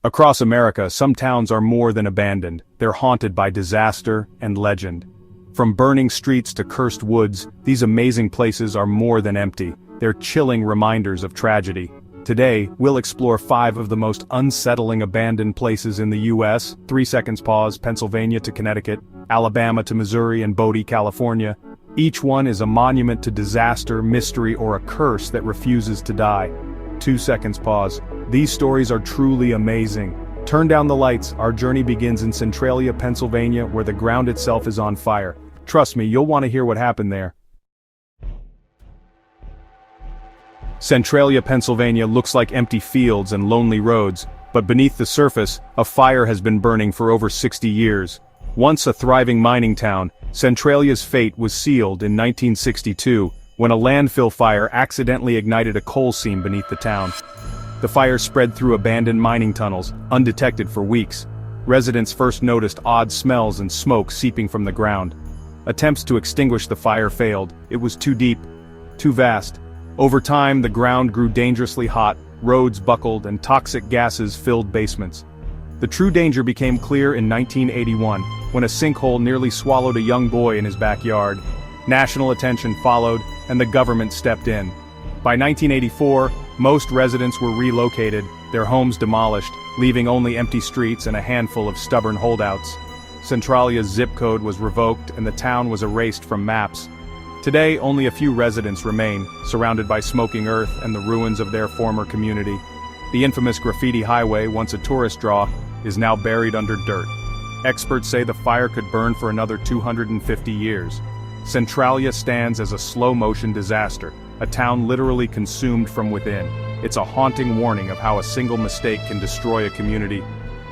Across America, some towns are more than abandoned, they're haunted by disaster and legend. From burning streets to cursed woods, these amazing places are more than empty, they're chilling reminders of tragedy. Today, we'll explore 5 of the most unsettling abandoned places in the U.S., 3 seconds pause, Pennsylvania to Connecticut, Alabama to Missouri and Bodie, California. Each one is a monument to disaster, mystery, or a curse that refuses to die. 2 seconds pause. These stories are truly amazing. Turn down the lights, our journey begins in Centralia, Pennsylvania, where the ground itself is on fire. Trust me, you'll want to hear what happened there. Centralia, Pennsylvania looks like empty fields and lonely roads, but beneath the surface, a fire has been burning for over 60 years. Once a thriving mining town, Centralia's fate was sealed in 1962, when a landfill fire accidentally ignited a coal seam beneath the town. The fire spread through abandoned mining tunnels, undetected for weeks. Residents first noticed odd smells and smoke seeping from the ground. Attempts to extinguish the fire failed. It was too deep, too vast. Over time, the ground grew dangerously hot, roads buckled, and toxic gases filled basements. The true danger became clear in 1981, when a sinkhole nearly swallowed a young boy in his backyard. National attention followed, and the government stepped in. By 1984, most residents were relocated, their homes demolished, leaving only empty streets and a handful of stubborn holdouts. Centralia's zip code was revoked and the town was erased from maps. Today, only a few residents remain, surrounded by smoking earth and the ruins of their former community. The infamous graffiti highway, once a tourist draw, is now buried under dirt. Experts say the fire could burn for another 250 years. Centralia stands as a slow-motion disaster, a town literally consumed from within. It's a haunting warning of how a single mistake can destroy a community.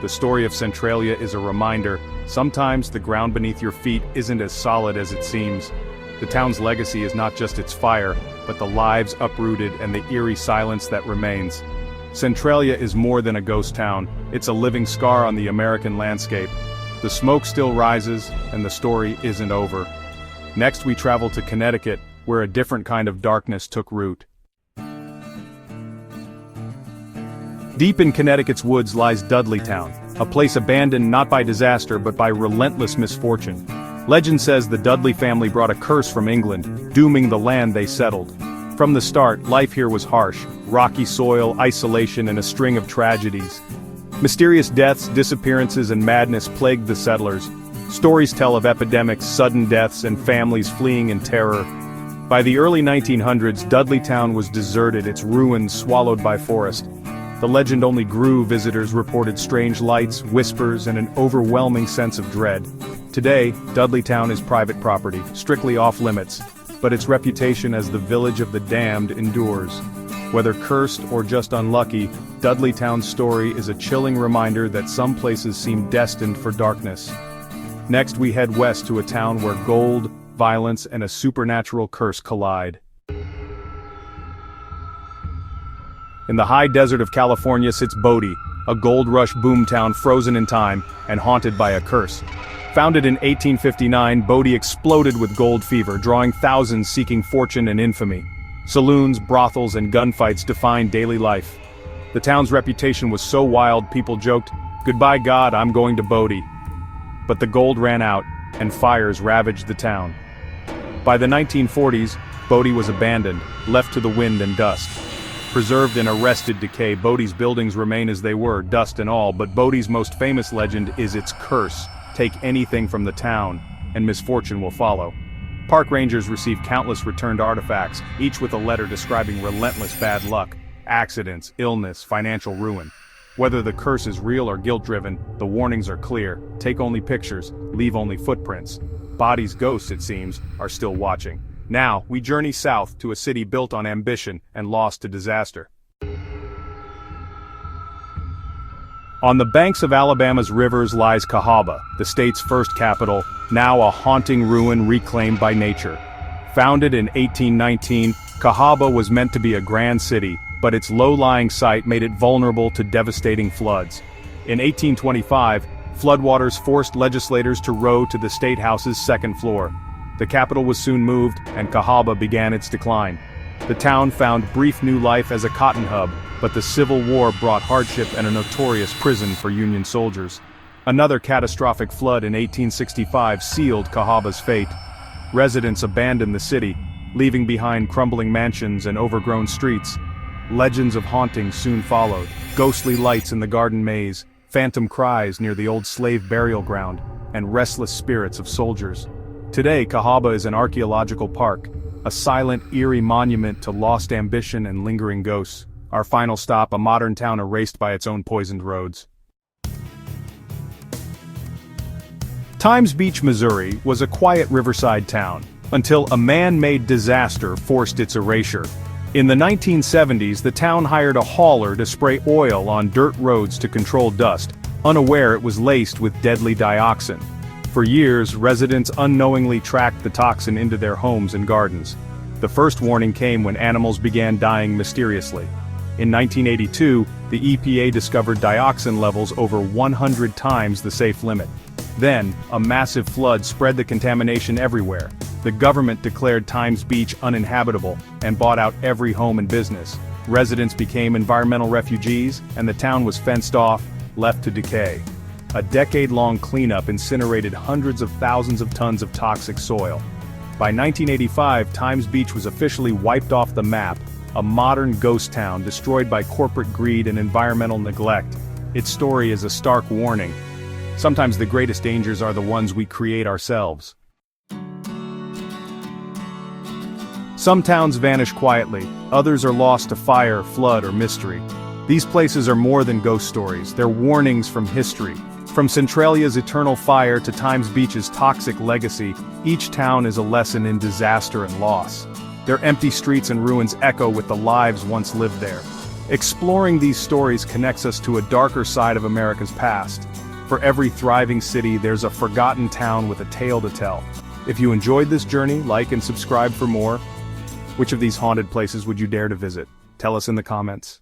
The story of Centralia is a reminder, sometimes the ground beneath your feet isn't as solid as it seems. The town's legacy is not just its fire, but the lives uprooted and the eerie silence that remains. Centralia is more than a ghost town, it's a living scar on the American landscape. The smoke still rises, and the story isn't over. Next we travel to Connecticut, where a different kind of darkness took root. Deep in Connecticut's woods lies Dudleytown, a place abandoned not by disaster but by relentless misfortune. Legend says the Dudley family brought a curse from England, dooming the land they settled. From the start, life here was harsh, rocky soil, isolation, and a string of tragedies. Mysterious deaths, disappearances, and madness plagued the settlers. Stories tell of epidemics, sudden deaths, and families fleeing in terror. By the early 1900s, Dudleytown was deserted, its ruins swallowed by forest. The legend only grew. Visitors reported strange lights, whispers, and an overwhelming sense of dread. Today, Dudleytown is private property, strictly off-limits, but its reputation as the village of the damned endures. Whether cursed or just unlucky, Dudleytown's story is a chilling reminder that some places seem destined for darkness. Next we head west to a town where gold, violence, and a supernatural curse collide. In the high desert of California sits Bodie, a gold rush boomtown frozen in time and haunted by a curse. Founded in 1859, Bodie exploded with gold fever, drawing thousands seeking fortune and infamy. Saloons, brothels, and gunfights defined daily life. The town's reputation was so wild people joked, "Goodbye God, I'm going to Bodie." But the gold ran out, and fires ravaged the town. By the 1940s, Bodie was abandoned, left to the wind and dust. Preserved in arrested decay, Bodie's buildings remain as they were, dust and all, but Bodie's most famous legend is its curse. Take anything from the town, and misfortune will follow. Park rangers receive countless returned artifacts, each with a letter describing relentless bad luck, accidents, illness, financial ruin. Whether the curse is real or guilt-driven, the warnings are clear. Take only pictures, leave only footprints. Bodie's ghosts, it seems, are still watching. Now, we journey south to a city built on ambition and lost to disaster. On the banks of Alabama's rivers lies Cahawba, the state's first capital, now a haunting ruin reclaimed by nature. Founded in 1819, Cahawba was meant to be a grand city, but its low-lying site made it vulnerable to devastating floods. In 1825, floodwaters forced legislators to row to the State House's second floor. The capital was soon moved, and Cahawba began its decline. The town found brief new life as a cotton hub, but the Civil War brought hardship and a notorious prison for Union soldiers. Another catastrophic flood in 1865 sealed Cahawba's fate. Residents abandoned the city, leaving behind crumbling mansions and overgrown streets. Legends of hauntings soon followed: ghostly lights in the garden maze, phantom cries near the old slave burial ground, and restless spirits of soldiers. Today, Cahawba is an archaeological park, a silent, eerie monument to lost ambition and lingering ghosts. Our final stop, a modern town erased by its own poisoned roads. Times Beach, Missouri was a quiet riverside town, until a man-made disaster forced its erasure. In the 1970s, the town hired a hauler to spray oil on dirt roads to control dust, unaware it was laced with deadly dioxin. For years, residents unknowingly tracked the toxin into their homes and gardens. The first warning came when animals began dying mysteriously. In 1982, the EPA discovered dioxin levels over 100 times the safe limit. Then, a massive flood spread the contamination everywhere. The government declared Times Beach uninhabitable and bought out every home and business. Residents became environmental refugees, and the town was fenced off, left to decay. A decade-long cleanup incinerated hundreds of thousands of tons of toxic soil. By 1985, Times Beach was officially wiped off the map, a modern ghost town destroyed by corporate greed and environmental neglect. Its story is a stark warning. Sometimes the greatest dangers are the ones we create ourselves. Some towns vanish quietly, others are lost to fire, flood, or mystery. These places are more than ghost stories, they're warnings from history. From Centralia's eternal fire to Times Beach's toxic legacy, each town is a lesson in disaster and loss. Their empty streets and ruins echo with the lives once lived there. Exploring these stories connects us to a darker side of America's past. For every thriving city, there's a forgotten town with a tale to tell. If you enjoyed this journey, like and subscribe for more. Which of these haunted places would you dare to visit? Tell us in the comments.